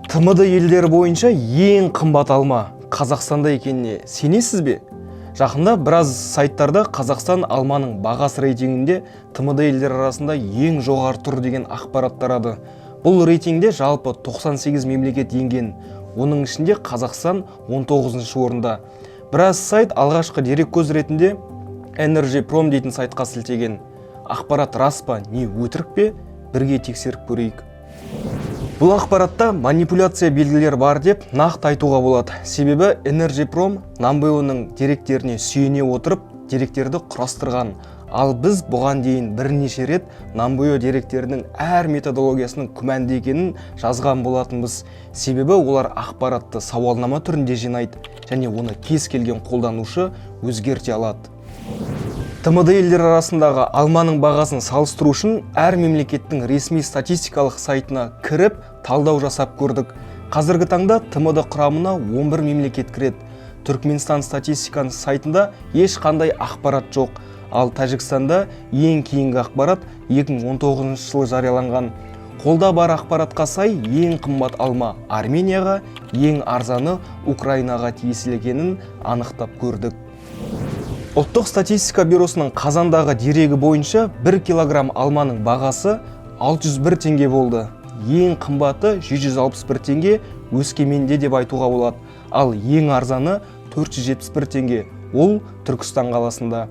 ТМД елдері бойынша ең қымбат алма Қазақстанда екеніне сенесіз бе? Жақында біраз сайттарда Қазақстан алманың бағасы рейтингінде ТМД елдері арасында ең жоғары тұр деген ақпарат тарады. Бұл рейтингде жалпы 98 мемлекет енген. Оның ішінде Қазақстан 19-шы орында. Біраз сайт алғашқы дереккөз ретінде Energy Prom дейтін сайтқа сілтеген. Ақпарат рас па, не өтірік пе? Бірге тексеріп көрейік. Бұл ақпаратта манипуляция белгілер бар деп нақты айтуға болады. Себебі Energy Prom Namboyo'ның деректеріне сүйене отырып, деректерді құрастырған. Ал біз бұған дейін бірнеше рет Namboyo деректерінің әр методологиясының күмәнді екенін жазған болатынбыз. Себебі олар ақпаратты сауалнама түрінде жинайды және оны кез келген қолданушы өзгерте алады. ТМД елдері арасындағы алманың бағасын салыстыру үшін әр мемлекеттің ресми статистикалық сайтына кіріп, талдау жасап көрдік. Қазіргі таңда ТМД құрамына 11 мемлекет кіреді. Түркменстан статистиканың сайтында ешқандай ақпарат жоқ. Ал Тәжікстанда ең кейінгі ақпарат 2019 жылы жарияланған. Қолда бар ақпаратқа сай ең қымбат алма Арменияға, ең арзаны Украинаға тиесілі екенін анықтап көрдік. Ұлттық статистика бюросының қазандағы дерегі бойынша 1 килограмм алманың бағасы 601 теңге болды. Ең қымбаты 161 теңге Өскеменде деп айтуға болады. Ал ең арзаны 471 теңге. Ол Түркістан қаласында.